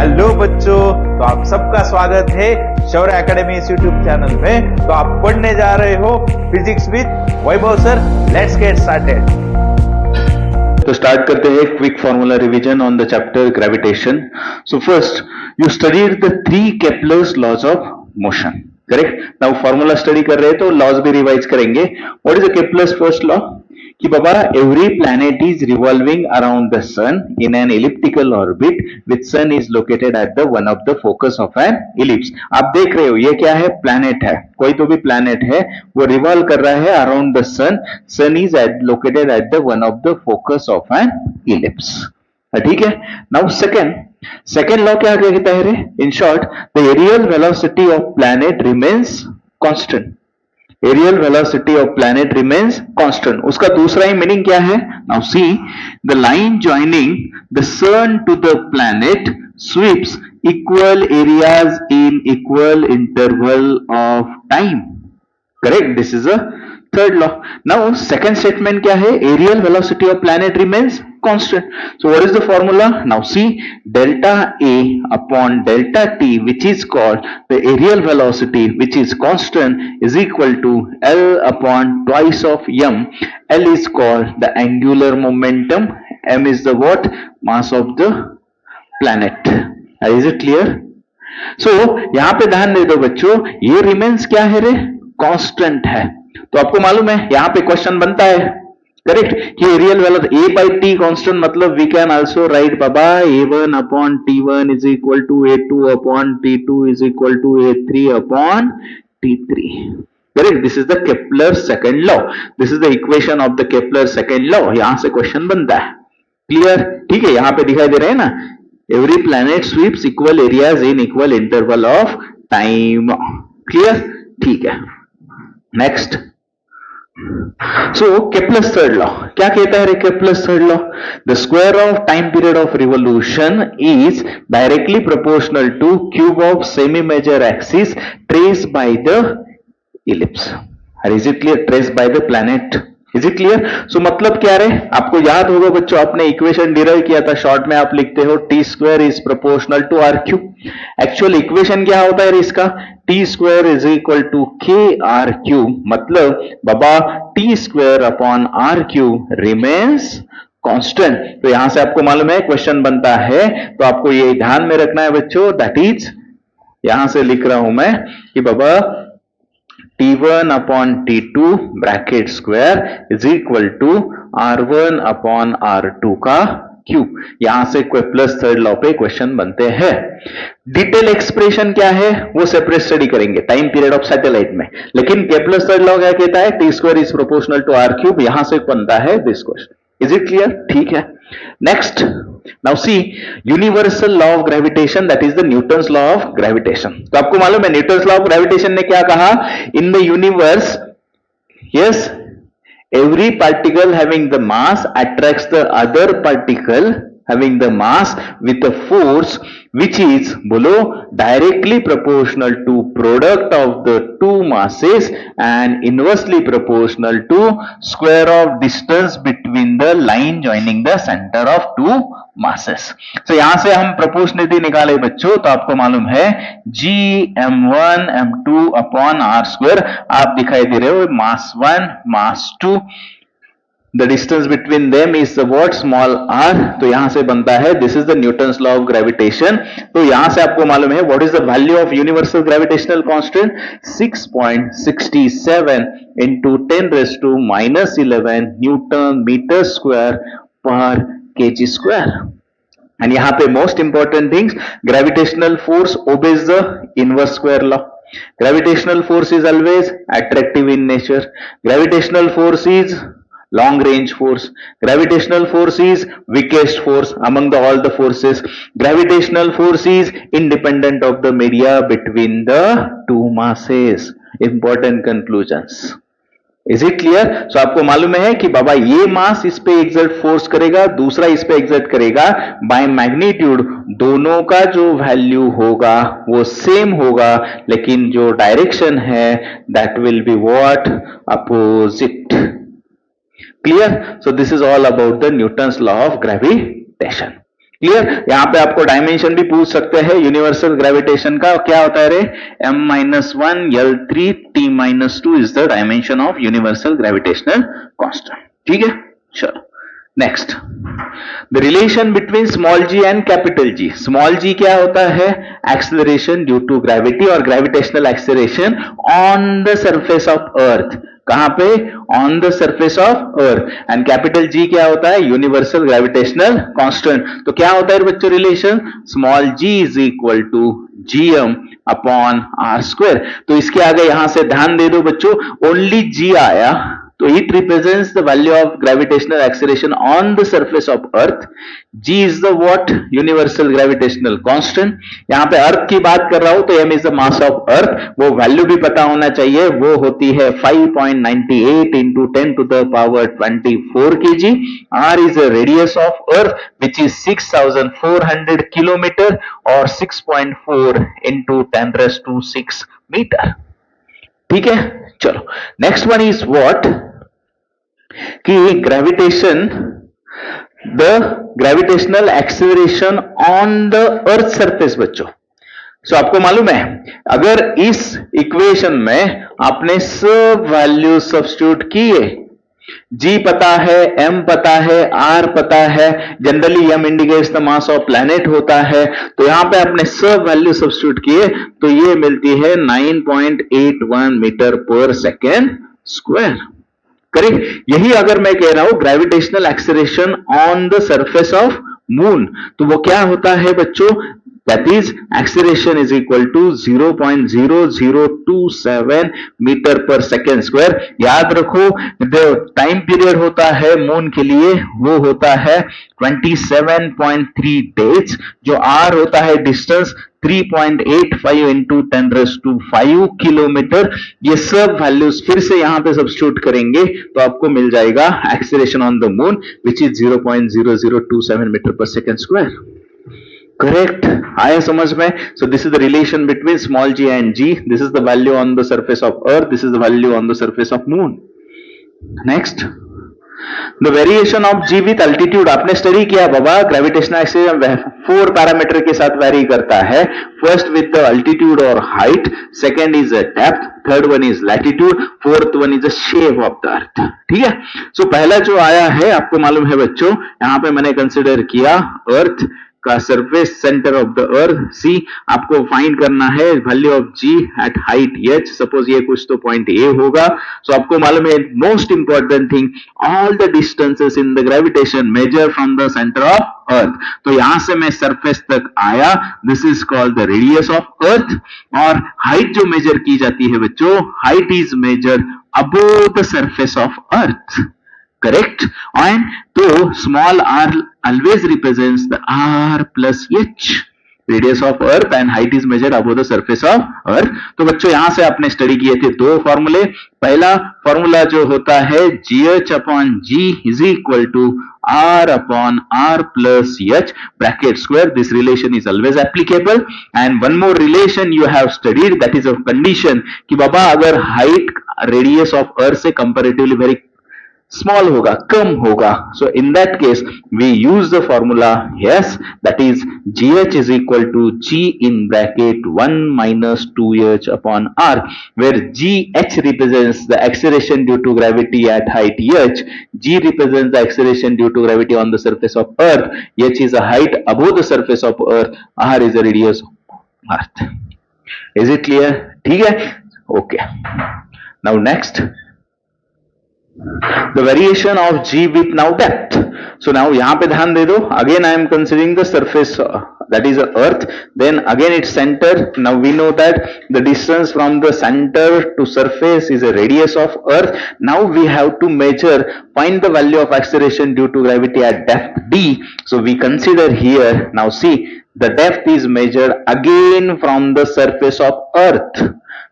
Hello बच्चों, तो आप सबका स्वागत है शौर्य एकेडमी इस यूट्यूब चैनल में। तो आप पढ़ने जा रहे हो physics with Vaibhav sir. Let's get started. तो स्टार्ट करते हैं quick formula revision on the chapter gravitation. So first you studied the 3 Kepler's laws of motion, correct. Now formula study कर रहे हैं तो लॉज भी रिवाइज करेंगे। What is the Kepler's first law? कि बाबा every planet is revolving around the sun in an elliptical orbit which sun is located at the one of the focus of an ellipse. आप देख रहे हो ये क्या है? प्लैनेट है, कोई तो भी प्लैनेट है, वो रिवॉल्व कर रहा है around the sun. Sun is located at the one of the focus of an ellipse. ठीक है। नाउ सेकेंड लॉ क्या कहता है रे? In short, the areal velocity of planet remains constant. Areal velocity of planet remains constant. उसका दूसरा ही meaning क्या है? Now see, the line joining the sun to the planet sweeps equal areas in equal interval of time, correct. This is a third law. Now second statement क्या है? Aerial velocity of planet remains constant. So what is the formula? Now see, delta A upon delta T, which is called the aerial velocity, which is constant, is equal to L upon twice of m. L is called the angular momentum. M is the what? Mass of the planet. Is it clear? So यहाँ पे ध्यान दे दो बच्चों, ये remains क्या है रे? Constant है। तो आपको मालूम है यहाँ पे क्वेश्चन बनता है, करेक्ट, कि areal velocity a by t constant, मतलब वी कैन आल्सो राइट बाबा a1 upon t1 is equal to a2 upon t2 is equal to a3 upon t3, correct. This is the Kepler second law. This is the equation of the Kepler second law. यहां से question बनता है, clear? ठीक है, यहां पे दिखाई दे रहा है ना, every planet sweeps equal areas in equal interval of time, clear? ठीक है। Next, so Kepler's third law क्या कहता है? Kepler's third law, the square of time period of revolution is directly proportional to cube of semi-major axis traced by the ellipse. Is it clear? Traced by the planet. Is it clear? So मतलब क्या रहे? आपको याद होगा बच्चों, आपने equation derive किया था, शॉर्ट में आप लिखते हो t square is proportional to r cube. Actual equation क्या होता है इसका? t square is equal to k r cube, मतलब बाबा t square upon r cube remains constant. तो यहां से आपको मालूम है क्वेश्चन बनता है, तो आपको ये ध्यान में रखना है बच्चों, दैट इज, यहां से लिख रहा हूं मैं कि बाबा t1 upon t2 bracket square is equal to r1 upon r2 का क्यूब। यहां से प्लस थर्ड लॉ पे क्वेश्चन बनते हैं। डिटेल एक्सप्रेशन क्या है वो सेपरेट स्टडी करेंगे टाइम पीरियड ऑफ सैटेलाइट में, लेकिन केप्लर थर्ड लॉ क्या कहता है? T square is proportional to r cube. यहां से बनता है this question. Is it clear? ठीक है। Next, now see, universal law of gravitation, that is the Newton's law of gravitation. तो आपको मालूम है न्यूटन्स लॉ ऑफ ग्रेविटेशन ने क्या कहा? In the universe, yes, every particle having the mass attracts the other particle having the mass with a force which is below directly proportional to product of the two masses and inversely proportional to square of distance between the line joining the center of two masses. So यहां से हम proportionality निकाले बच्चों, तो आपको मालूम है g m1 m2 upon r square. आप दिखाई दे रहे हो मास 1 मास 2, the distance between them is the what? Small r. तो यहां से बनता है this is the Newton's law of gravitation. तो यहां से आपको मालूम है what is the value of universal gravitational constant? 6.67 into 10 raised to minus 11 newton metre square per kg square. And यहां पे most important things, gravitational force obeys the inverse square law. Gravitational force is always attractive in nature. Gravitational force is long range force. Gravitational force is weakest force among all the forces. Gravitational force is independent of the media between the two masses. Important conclusions. Is it clear? So आपको मालूम है कि बाबा ये मास इस पे exert force करेगा, दूसरा इस पे एक्सर्ट करेगा, बाय मैग्नीट्यूड दोनों का जो वैल्यू होगा वो सेम होगा, लेकिन जो डायरेक्शन है that will be what? Opposite. Clear? So this is all about the Newton's law of gravitation. Clear? यहां पे आपको डायमेंशन भी पूछ सकते हैं यूनिवर्सल ग्रेविटेशन का, क्या होता है रे? m-1 L3 T-2 is the dimension of universal gravitational constant. ठीक है, चलो next, the relation between small ji and capital G. Small G क्या होता है? एक्सेलरेशन ड्यू टू ग्रेविटी और gravitational acceleration on the surface of earth. कहां पे? On the surface of earth. And capital G क्या होता है? Universal gravitational constant. तो क्या होता है बच्चों relation? Small G is equal to gm upon are square. तो इसके आगे यहां से ध्यान दे दो बच्चों, ओनली जी आया तो it represents the value of gravitational acceleration on the surface of earth. G is the what? Universal gravitational constant. यहां पे अर्थ की बात कर रहा हूं तो m is the mass of earth, वो वैल्यू भी पता होना चाहिए, वो होती है 5.98 into 10 to the power 24 kg. R is the radius of earth which is 6400 kilometer or 6.4 into 10 raised to 6 meter. ठीक है, चलो नेक्स्ट वन इज व्हाट कि gravitation, the gravitational acceleration on the earth surface बच्चों। सो आपको मालूम है अगर इस इक्वेशन में आपने सब वैल्यू सब्स्टिट्यूट किए, G पता है, M पता है, R पता है, generally M indicates the mass of planet होता है, तो यहां पे आपने सब वैल्यू सब्स्टिट्यूट किए तो ये मिलती है 9.81 metre per second square. Correct? यही अगर मैं कह रहा हूं gravitational acceleration on the surface of moon, तो वो क्या होता है बच्चों? That is acceleration is equal to 0.0027 metre per second square. याद रखो जो टाइम पीरियड होता है मून के लिए वो होता है 27.3 डेज, जो आर होता है distance 3.85 into 10 raised to 5 kilometre. ये सब वैल्यूज फिर से यहां पे सब्स्टिट्यूट करेंगे तो आपको मिल जाएगा acceleration on the moon which is 0.0027 metre per second square. Correct? आया समझ में? So this is the relation between small ji and g. This is the value on the surface of earth, this is the value on the surface of moon. Next, the variation of g with altitude. आपने study किया बाबा gravitational acceleration 4 parameter के साथ very करता है। First with the altitude और height, second is depth, third one is latitude, fourth one is the shape of the earth. ठीक है? सो पहला जो आया है आपको मालूम है बच्चों, यहां पे मैंने कंसिडर किया अर्थ का surface centre of the earth C. आपको फाइंड करना है value of G at height H. Suppose ये कुछ तो पॉइंट ए होगा। सो आपको मालूम है most important thing, all the distances in the gravitation measure from the centre of earth. तो यहां से मैं सरफेस तक आया, this is called the radius of earth. और हाइट जो मेजर की जाती है बच्चों, height is measure above the surface of earth. Correct? And so small r always represents the r plus h. Radius of earth and height is measured above the surface of earth. तो बच्चों यहां से आपने study किए थे दो फॉर्मूले। पहला फॉर्मूला जो होता है gh upon g is equal to r upon r plus h bracket square. This relation is always applicable. And one more relation you have studied, that is a condition कि बाबा अगर height radius of earth से comparatively very small होगा, कम होगा, so in that case we use the formula yes, that is gh is equal to g in bracket 1 minus 2h upon r, where gh represents the acceleration due to gravity at height h, g represents the acceleration due to gravity on the surface of earth, h is a height above the surface of earth, r is the radius of earth. Is it clear? ठीक है? Okay. Now next, the variation of g with now depth. So now यहाँ पे ध्यान दे दो, again I am considering the surface that is earth, then again its center. Now we know that the distance from the center to surface is a radius of earth. Now we have to measure, find the value of acceleration due to gravity at depth d. So we consider here, now see the depth is measured again from the surface of earth.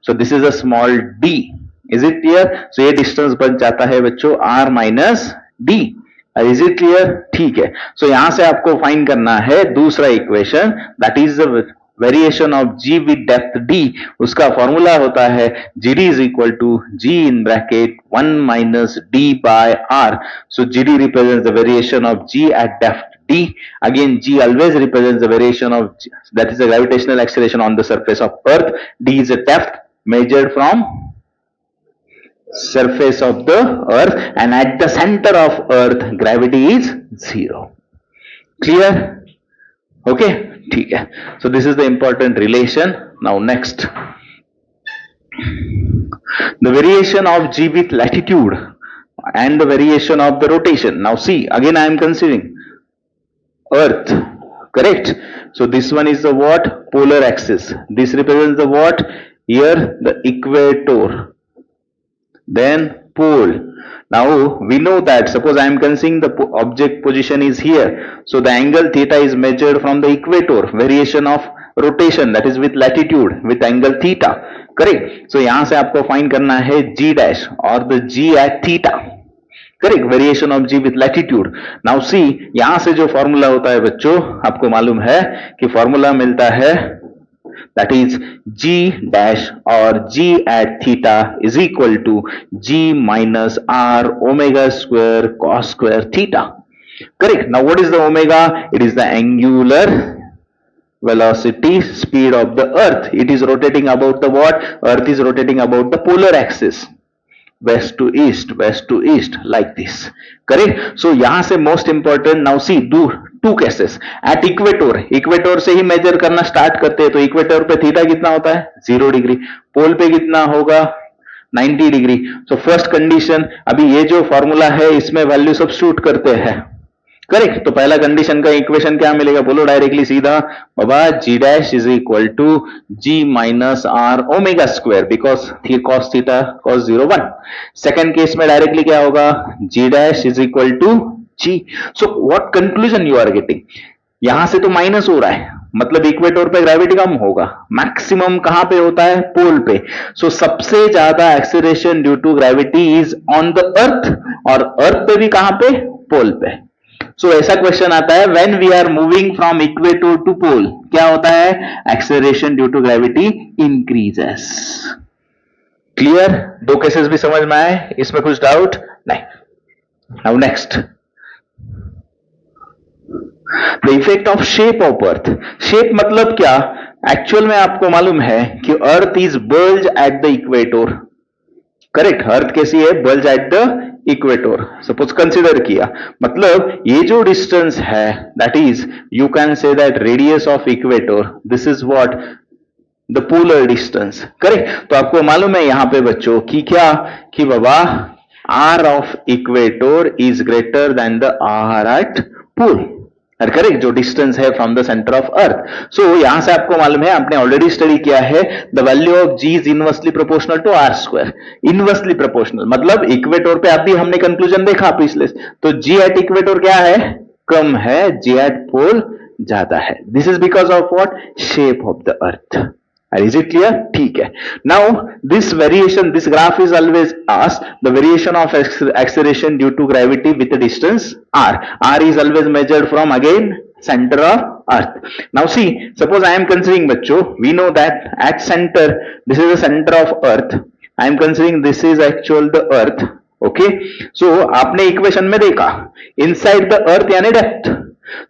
So this is a small d. Is it clear? So ये distance बन जाता है बच्चों r minus d. Is it clear? ठीक है. So यहां से आपको फाइंड करना है दूसरा equation, that is the variation of g with depth d. उसका फॉर्मूला होता है gd is equal to g in bracket 1 minus d by r. So gd represents the variation of g at depth d. Again, g always represents the variation of that is the gravitational acceleration on the surface of earth. D is a depth measured from surface of the earth, and at the center of earth gravity is 0. Clear? Okay, ठीक है. So this is the important relation. Now next, the variation of g with latitude and the variation of the rotation. Now see, again I am considering earth, correct? So this one is the what? Polar axis. This represents the what? Here the equator, then pole. Now we know that suppose I am considering the object position is here, so the angle theta is measured from the equator. Variation of rotation, that is with latitude, with angle theta, correct? So यहां से आपको find करना है g dash और the g at theta, correct? Variation of g with latitude. Now see, यहां से जो formula होता है बच्चों, आपको मालूम है कि फॉर्मूला मिलता है that is g dash or g at theta is equal to g minus r omega square cos square theta, correct? Now what is the omega? It is the angular velocity speed of the earth. It is rotating about the what? Earth is rotating about the polar axis, west to east like this, correct? So यहां से most important, now see two cases at equator से ही major करना start करते हैं. तो equator पे theta कितना होता है? 0 डिग्री. पोल पे कितना होगा? 90 डिग्री. सो फर्स्ट कंडीशन, अभी ये जो फॉर्मूला है इसमें वैल्यू सब्स्टिट्यूट करते हैं, करेक्ट? तो पहला कंडीशन का इक्वेशन क्या मिलेगा? बोलो डायरेक्टली सीधा बाबा, g dash is equal to g minus r omega square, because cos theta cos 0 1. Second case में डायरेक्टली क्या होगा? g dash is equal to g. So what conclusion you are getting? यहां से तो माइनस हो रहा है, मतलब इक्वेटर पे ग्रेविटी कम होगा. मैक्सिमम कहां पे होता है? पोल पे. सो सबसे ज्यादा acceleration due to gravity is on the earth, और अर्थ पे भी कहां पे? पोल पे. सो ऐसा क्वेश्चन आता है, when we are moving from equator to pole, क्या होता है? Acceleration due to gravity increases. Clear? दो केसेस भी समझ में आए? इसमें कुछ डाउट नहीं. Now next, the effect of shape of earth. Shape मतलब क्या? एक्चुअल में आपको मालूम है कि earth is bulge at the equator, correct? Earth कैसी है? Bulge at the equator. Suppose consider किया, मतलब ये जो डिस्टेंस है, that is you can say that radius of equator, this is what? The polar distance, correct? तो आपको मालूम है यहां पे बच्चों कि क्या, कि बाबा r of equator is greater than the r at pole, correct? जो डिस्टेंस है from the centre of earth. So यहां से आपको मालूम है, आपने ऑलरेडी स्टडी किया है, the value of g is inversely proportional to r square. Inversely proportional मतलब इक्वेटर पे अभी हमने कंक्लूजन देखा पिछले, तो जी एट इक्वेटर क्या है? कम है, जी एट पोल ज्यादा है. This is because of what? Shape of the earth. Is it clear? ठीक है. Now this variation, this graph is always asked the variation of acceleration due to gravity with the distance r. R is always measured from again center of earth. Now see, suppose I am considering बच्चों, we know that at center, this is the center of earth. I am considering this is actual the earth. Okay? So आपने equation में देखा inside the earth यानी depth.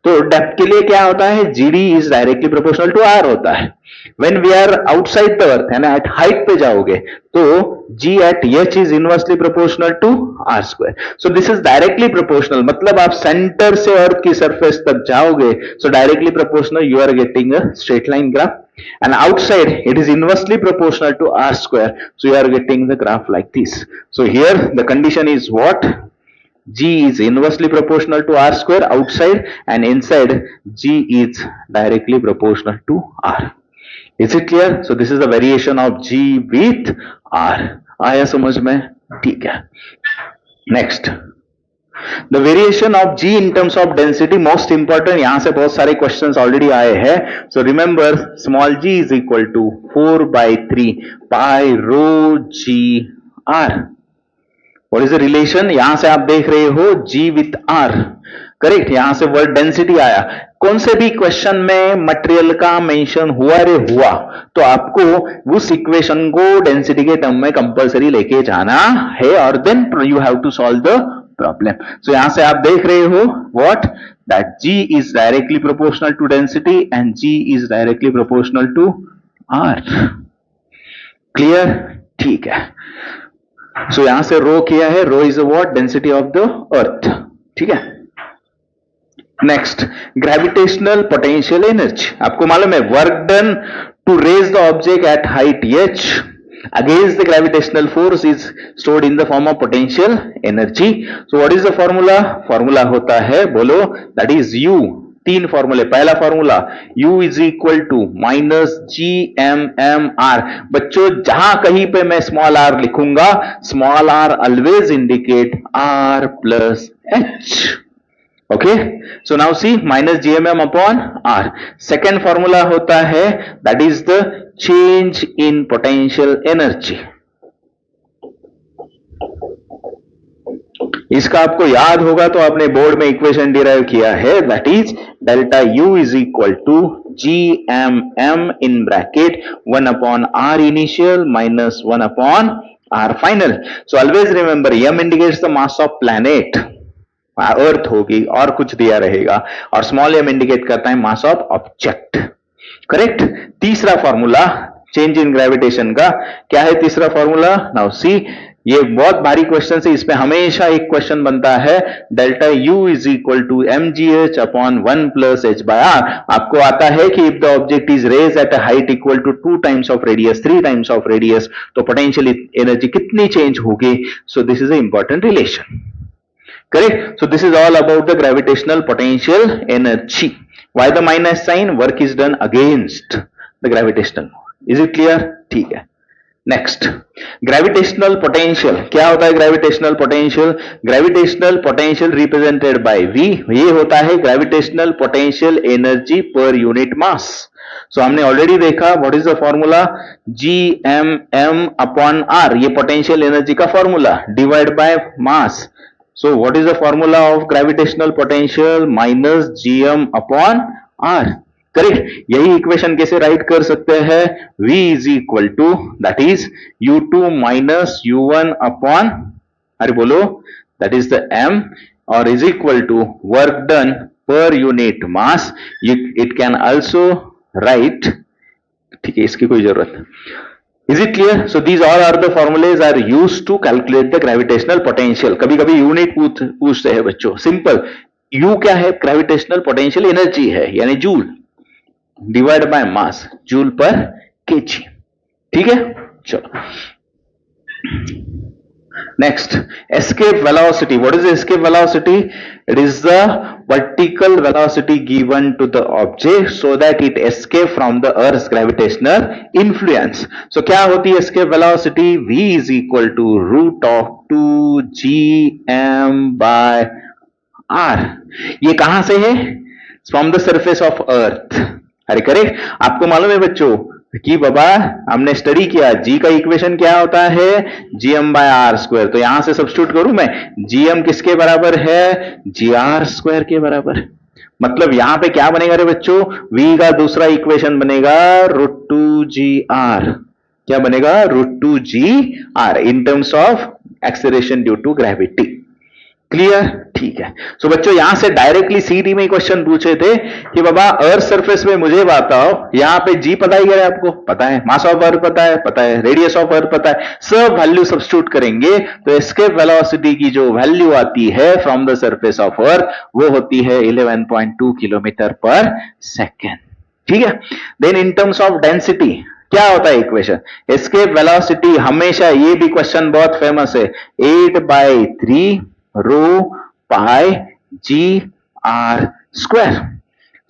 तो depth के लिए क्या होता है? GD is directly proportional to R होता है. When we are outside the earth है ना, at height पे जाओगे तो G at H is inversely proportional to R square. So this is directly proportional, मतलब आप सेंटर से अर्थ की सरफेस तक जाओगे, so directly proportional you are getting a straight line graph, and outside it is inversely proportional to R square, so you are getting the graph like this. So here the condition is what? G is inversely proportional to R square outside, and inside G is directly proportional to R. Is it clear? So this is the variation of G with R. आया समझ में? ठीक है. Next, the variation of G in terms of density, most important. यहां से बहुत सारे questions already आए हैं. So remember, small g is equal to 4/3 pi rho G R. What is the relation? यहां से आप देख रहे हो G with R, करेक्ट? यहां से वर्ड डेंसिटी आया. कौन से भी क्वेश्चन में मटेरियल का मेंशन हुआ तो आपको उस इक्वेशन को डेंसिटी के टर्म में कंपलसरी लेके जाना है, और then you have to solve the problem. So यहां से आप देख रहे हो what that G is directly proportional to density and G is directly proportional to R। Clear? ठीक है। सो यहां से रो किया है, rho is what density of the earth. ठीक है। Next, gravitational potential energy. आपको मालूम है work done to raise the object at height h against the gravitational force is stored in the form of potential energy। so what is the formula? Formula होता है, बोलो, that is U। तीन फॉर्मूले। पहला formula U is equal to minus GMMR। बच्चों जहां कहीं पे मैं स्मॉल r लिखूंगा, small r always indicate R plus H। Okay, so now see minus GMM upon R। Second formula होता है that is the change in potential energy. इसका आपको याद होगा तो आपने बोर्ड में इक्वेशन डिराइव किया है, that is delta U is equal to GMM in bracket 1 upon R initial minus 1 upon R final. So always remember M indicates the mass of planet, earth होगी और कुछ दिया रहेगा, और स्मॉल m इंडिकेट करता है मास ऑफ ऑब्जेक्ट। करेक्ट। तीसरा formula change in gravitation का क्या है? तीसरा फॉर्मूला, नाउ सी, ये बहुत भारी क्वेश्चन है, इसमें हमेशा एक क्वेश्चन बनता है, delta U is equal to mgh upon 1 plus h by r। आपको आता है कि if the object is raise at a height equal to 2 times of radius, 3 times of radius, तो पोटेंशियल एनर्जी कितनी चेंज होगी? So this is a important relation. Correct? So this is all about the gravitational potential energy. Why the minus sign? Work is done against the gravitational. Is it clear? ठीक है। Next, gravitational potential। क्या होता है gravitational potential? Gravitational potential represented by V। ये होता है gravitational potential energy per unit mass। So हमने already देखा what is the formula? GMM upon R। ये potential energy का formula, divide by mass। So what is the formula of gravitational potential? minus GM upon R। Correct. यही equation कैसे right कर सकते हैं? V is equal to that is U2 minus U1 upon, अरे बोलो, that is the M, or is equal to work done per unit mass। It can also write, ठीक है, इसकी कोई जरूरत नहीं। Is it clear? So these all are the formulas are used to calculate the gravitational potential। कभी कभी unit पूछते हैं बच्चों। सिंपल, U क्या है? ग्रेविटेशनल पोटेंशियल एनर्जी है, यानी joule, divide by mass, joule पर केजी। ठीक है, चलो next, escape velocity। what is escape velocity? It is the vertical velocity given to the object so that it escape from the earth's gravitational influence। so क्या होती है escape velocity? V is equal to root of 2gm by r। ये कहां से है? from the surface of earth। अरे correct. आपको मालूम है बच्चों कि बाबा हमने स्टडी किया, G का इक्वेशन क्या होता है? GM by r square. तो यहां से सब्स्टिट्यूट करूं मैं, GM किसके बराबर है? GR स्क्वायर के बराबर। मतलब यहां पे क्या बनेगा रे बच्चों? V का दूसरा इक्वेशन बनेगा √2GR। क्या बनेगा? √2GR in terms of acceleration due to gravity. Clear? ठीक है। सो बच्चों यहां से डायरेक्टली सीडी में क्वेश्चन पूछे थे कि बाबा अर्थ सरफेस में मुझे बताओ, यहां पे जी पता ही है, आपको पता है, मास ऑफ अर्थ पता है, रेडियस ऑफ अर्थ पता है, सब वैल्यू सब्स्टिट्यूट करेंगे तो एस्केप वेलोसिटी की जो वैल्यू आती है from the surface of earth वो होती है 11.2 किलोमीटर पर सेकेंड। ठीक है। Then in terms of density क्या होता है इक्वेशन? एस्केप वेलोसिटी हमेशा, ये भी क्वेश्चन बहुत फेमस है, 8/3 रो पाई जी आर स्क्वायर।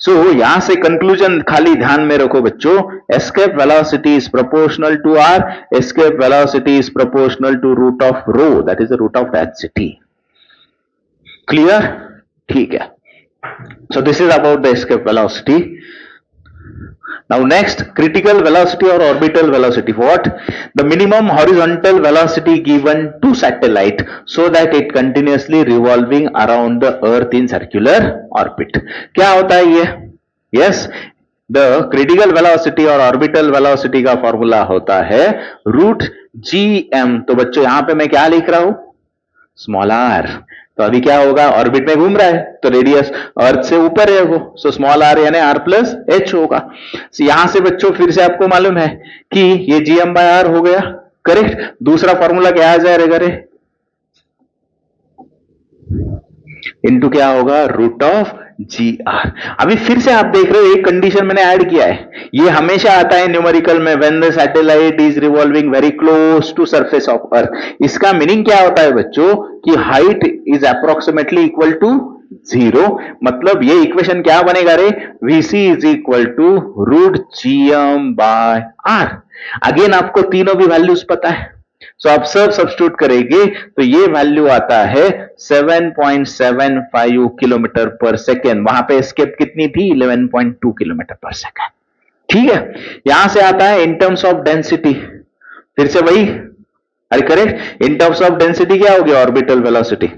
सो यहां से कंक्लूजन खाली ध्यान में रखो बच्चों, escape velocity is proportional to r, escape velocity is proportional to root of rho, that is the root of density. Clear? ठीक है। So this is about the escape velocity. Now next, critical velocity or orbital velocity. What? The minimum horizontal velocity given to satellite so that it continuously revolving around the earth in circular orbit। क्या होता है ये? Yes, the critical velocity और orbital velocity का formula होता है √GM। तो बच्चों यहां पे मैं क्या लिख रहा हूं? Small r। तो अभी क्या होगा, ऑर्बिट में घूम रहा है तो रेडियस अर्थ से ऊपर है वो, सो स्मॉल आर यानी आर प्लस एच होगा। so, यहां से बच्चों फिर से आपको मालूम है कि ये जीएम बाय आर हो गया, करेक्ट। दूसरा फॉर्मूला क्या आ जाएगा रे, इनटू क्या होगा, रूट ऑफ जी आर। अभी फिर से आप देख रहे हो एक कंडीशन मैंने ऐड किया है, ये हमेशा आता है न्यूमेरिकल में, when the satellite is revolving very close to surface of earth. इसका मीनिंग क्या होता है बच्चों कि height is approximately equal to 0, मतलब ये इक्वेशन क्या बनेगा रे, VC is equal to root GM by r. Again आपको तीनों भी वैल्यूज पता है, सो आप सब सब्स्टिट्यूट करेंगे तो ये वैल्यू आता है 7.75 किलोमीटर पर सेकेंड, वहां पे एस्केप कितनी थी, 11.2 किलोमीटर पर सेकेंड। ठीक है, यहां से आता है इन टर्म्स ऑफ डेंसिटी, फिर से वही, अरे correct, in terms of density क्या हो गया, ऑर्बिटल वेलोसिटी।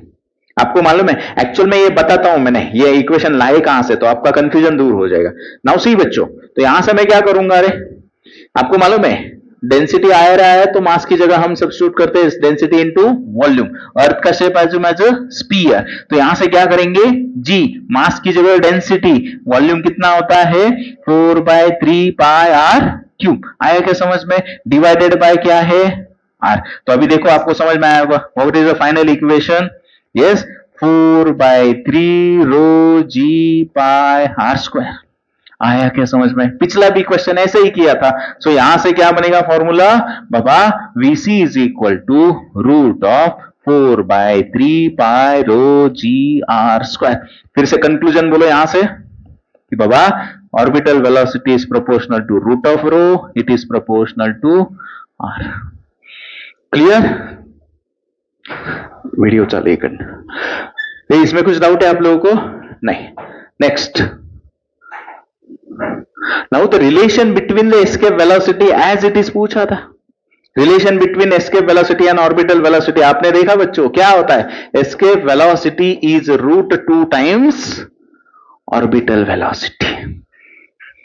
आपको मालूम है, एक्चुअल में ये बताता हूं मैंने, ये इक्वेशन लाए कहां से, तो आपका कंफ्यूजन दूर हो जाएगा। नाउ सी बच्चों, तो यहां से मैं क्या करूंगा, अरे आपको मालूम है डेंसिटी आ रहा है तो मास की जगह हम सब्स्टिट्यूट करते हैं डेंसिटी इनटू वॉल्यूम। अर्थ का शेप एज अ स्फीयर, तो यहां से क्या करेंगे, जी मास की जगह डेंसिटी, वॉल्यूम कितना होता है 4/3 पाई आर क्यूब। आया क्या समझ में, डिवाइडेड बाय क्या है, आर। तो अभी देखो आपको समझ में आया होगा, what is the final equation, yes 4/3 rho g pi r square. आया क्या समझ में, पिछला भी क्वेश्चन ऐसे ही किया था। सो यहां से क्या बनेगा फॉर्मूला बाबा, VC is equal to root of 4/3 pi rho G R square. फिर से कंक्लूजन बोलो यहां से कि बाबा orbital velocity is proportional to root of rho, it is proportional to R. Clear, video चालू करना, इसमें कुछ डाउट है आप लोगों को, नहीं। Next, now the relation between the escape velocity as it is पूछा था, relation between escape velocity and orbital velocity. आपने देखा बच्चों क्या होता है, escape velocity is root 2 times orbital velocity.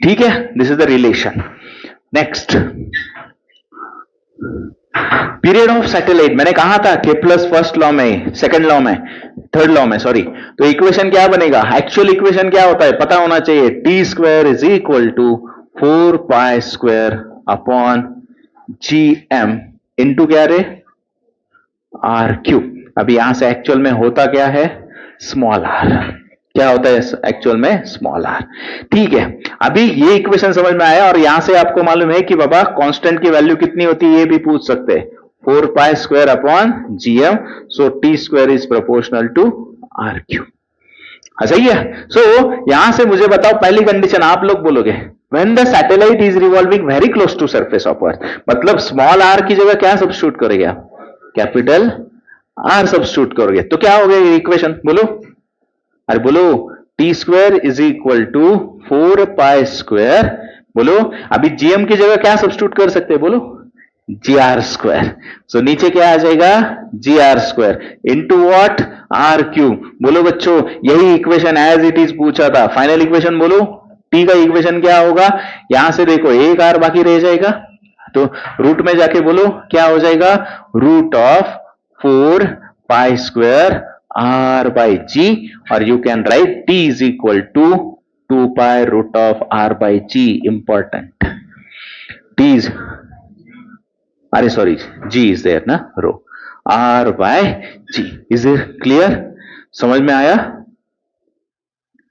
ठीक है, this is the relation. Next, period of satellite, मैंने कहा था केप्लर्स फर्स्ट लॉ में, सेकंड लॉ में, थर्ड लॉ में, सॉरी। तो इक्वेशन क्या बनेगा, एक्चुअल इक्वेशन क्या होता है पता होना चाहिए, T square is equal to 4 pi square upon g m into क्या रे, आर क्यूब। अभी यहां से एक्चुअल में होता क्या है, स्मॉल आर। क्या होता है एक्चुअल में, स्मॉल आर। ठीक है, अभी ये इक्वेशन समझ में आया, और यहां से आपको मालूम है कि बाबा कांस्टेंट की वैल्यू कितनी होती है, ये भी पूछ सकते हैं, 4 pi square upon GM, so T square is proportional to r cube. सही है। सो यहां से मुझे बताओ पहली कंडीशन, आप लोग बोलोगे when the satellite is revolving very close to surface of earth, मतलब स्मॉल आर की जगह क्या सब्स्टिट्यूट करोगे आप, कैपिटल आर सब्स्टिट्यूट करोगे, तो क्या हो गया ये इक्वेशन, बोलो, अरे बोलो, T square is equal to 4 pi square, बोलो। अभी जीएम की जगह क्या सब्स्टिट्यूट कर सकते हैं, बोलो, जी आर स्क्वायर। सो नीचे क्या आ जाएगा, G R square into what, R cube. बोलो बच्चों, यही इक्वेशन एज इट इज पूछा था, फाइनल इक्वेशन बोलो, टी का इक्वेशन क्या होगा, यहां से देखो एक आर बाकी रह जाएगा, तो रूट में जाके बोलो क्या हो जाएगा, root of 4 pi square R by G, और you can write T is equal to 2 pi root of R by G. Important, T is, अरे सॉरी, जी इज देयर ना, rho, R by G. Is it clear, समझ में आया,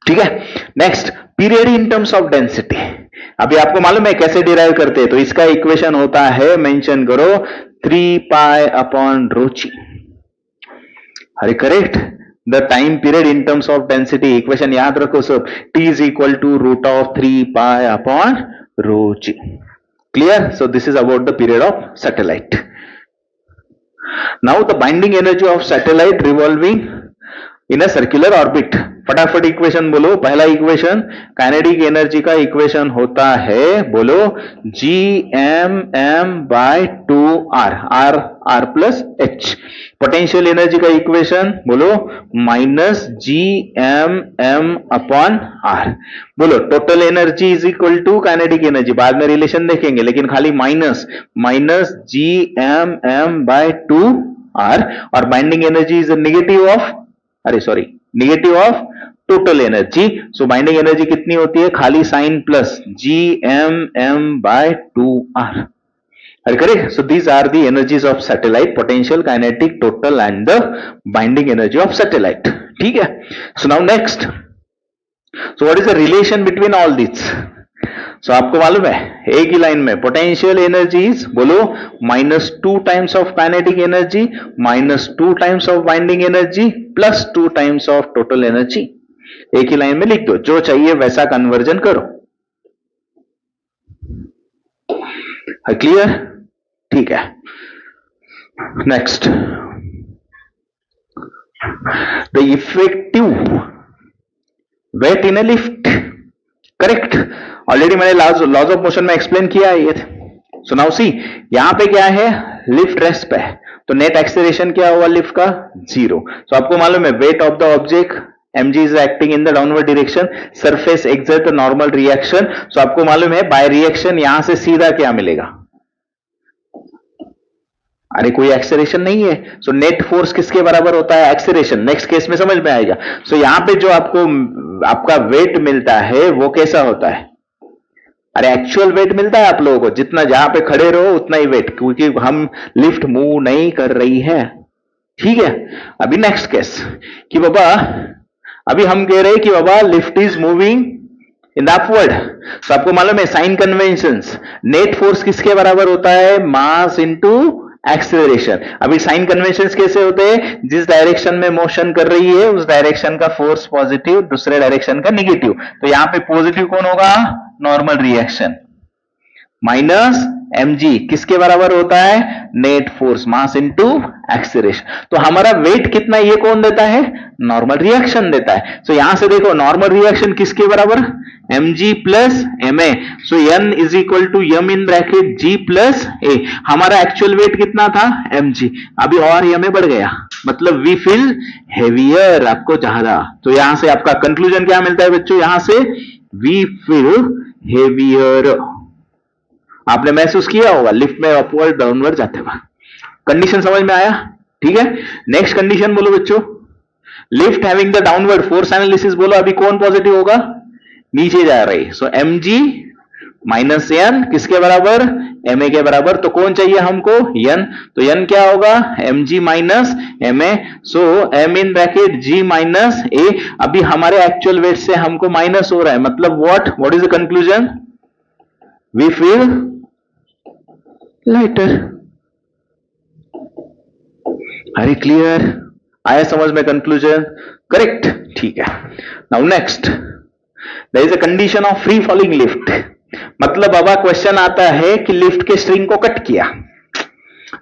ठीक है। Next, period in terms of density. अभी आपको मालूम है कैसे डिराइव करते हैं, तो इसका इक्वेशन होता है, मेंशन करो, 3 पाई अपॉन रो जी। अरे correct, the time period in terms of density, equation याद रखो सब, T is equal to root of 3 pi upon rho G. Clear, so this is about the period of satellite. Now the binding energy of satellite revolving in a circular orbit. फटाफट equation बोलो, पहला equation, kinetic energy का equation होता है, बोलो, G M M by 2 R, R R plus H. Potential energy का equation बोलो, minus G M M upon R. बोलो, total energy is equal to kinetic energy, बाद में रिलेशन देखेंगे, लेकिन खाली minus, minus G M M by 2 R, और binding energy is negative of अरे sorry, negative of total energy. So binding energy कितनी होती है? खाली sign plus GMM/2R. Are correct? So these are the energies of satellite: potential, kinetic, total, and the binding energy of satellite. ठीक है? So now next. So what is the relation between all these? So आपको मालूम है एक ही line में potential energies बोलो -2 times of kinetic energy, -2 times of binding energy, +2 times of total energy. एक ही line में लिख दो, जो चाहिए वैसा कन्वर्जन करो. क्लियर? ठीक है. Next, the effective weight in A lift. Correct. Already मैंने लॉज ऑफ मोशन में एक्सप्लेन किया है ये. सो नाउ सी, यहां पे क्या है? लिफ्ट रेस्ट पे है, तो नेट एक्सेलरेशन क्या होगा लिफ्ट का? 0. सो आपको मालूम है weight of the object mg is acting in the downward direction, surface exert a normal reaction. सो आपको मालूम है बाय रिएक्शन यहां से सीधा क्या मिलेगा? अरे कोई एक्सेलरेशन नहीं है. सो नेट फोर्स किसके बराबर होता है? एक्सेलरेशन. नेक्स्ट केस में समझ में आएगा. सो यहां पे जो आपको आपका वेट मिलता है वो कैसा होता है? अरे एक्चुअल वेट मिलता है आप लोगों को, जितना जहां पे खड़े रहो उतना ही वेट, क्योंकि हम लिफ्ट मूव नहीं कर रही है. ठीक है. अभी नेक्स्ट केस कि बाबा अभी हम कह रहे हैं कि बाबा lift is moving in the upward. तो आपको मालूम है साइन कन्वेंशंस, नेट फोर्स किसके बराबर होता है? Mass into acceleration. अभी साइन कन्वेंशंस कैसे होते हैं? जिस डायरेक्शन में मोशन कर रही है उस डायरेक्शन का फोर्स पॉजिटिव, दूसरे डायरेक्शन का नेगेटिव. तो यहां पे पॉजिटिव कौन होगा? नॉर्मल रिएक्शन माइनस mg किसके बराबर होता है? Net force, mass into acceleration. तो हमारा वेट कितना ये कौन देता है? नॉर्मल रिएक्शन देता है. सो यहां से देखो नॉर्मल रिएक्शन किसके बराबर? mg plus ma. So n is equal to m in bracket g plus a. हमारा एक्चुअल वेट कितना था? mg. अभी और ma बढ़ गया, मतलब वी फील हेवियर, आपको ज्यादा. तो यहां से आपका कंक्लूजन क्या मिलता है बच्चों? यहां से वी फील हेवियर. आपने महसूस किया होगा लिफ्ट में अपवर्ड डाउनवर्ड जाते हुए. कंडीशन समझ में आया? ठीक है. नेक्स्ट कंडीशन बोलो बच्चों. Lift having the downward force analysis बोलो. अभी कौन पॉजिटिव होगा? नीचे जा रही. सो mg माइनस n किसके बराबर? ma के बराबर. तो कौन चाहिए हमको? n. तो n क्या होगा? mg minus ma. So m in bracket g minus a. अभी हमारे एक्चुअल वेट से हमको माइनस हो रहा है, मतलब what is the conclusion? We feel lighter. अरे क्लियर? आया समझ में कंक्लूजन? करेक्ट. ठीक है. Now next, there is a condition of free falling lift. मतलब बाबा क्वेश्चन आता है कि लिफ्ट के स्ट्रिंग को कट किया,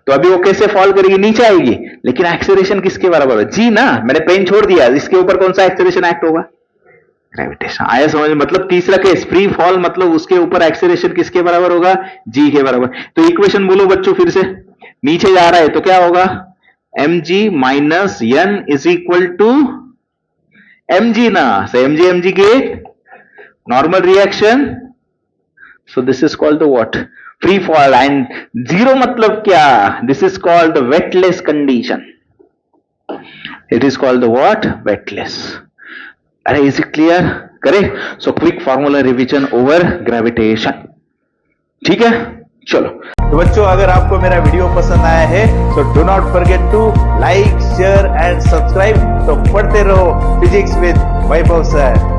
तो अभी वो कैसे फॉल करेगी? नीचे आएगी, लेकिन एक्सेलरेशन किसके बराबर है? जी ना. मैंने पेन छोड़ दिया, इसके ऊपर कौन सा एक्सेलरेशन एक्ट होगा? ग्रेविटेशन. आया समझ में? मतलब तीसरा केस फ्री फॉल, मतलब उसके ऊपर एक्सेलरेशन किसके बराबर होगा? जी के बराबर. तो इक्वेशन बोलो बच्चों फिर से. नीचे जा रहा है तो क्या होगा? mg minus n is equal to mg ना. सो mg के normal reaction. So this is called the what? Free fall. And zero मतलब क्या? This is called the weightless condition. It is called the what? Weightless. अरे is it clear? Correct. So quick formula revision over gravitation. ठीक है. चलो तो बच्चों, अगर आपको मेरा वीडियो पसंद आया है तो do not forget to like, share and subscribe. तो पढ़ते रहो फिजिक्स विद वैभव सर.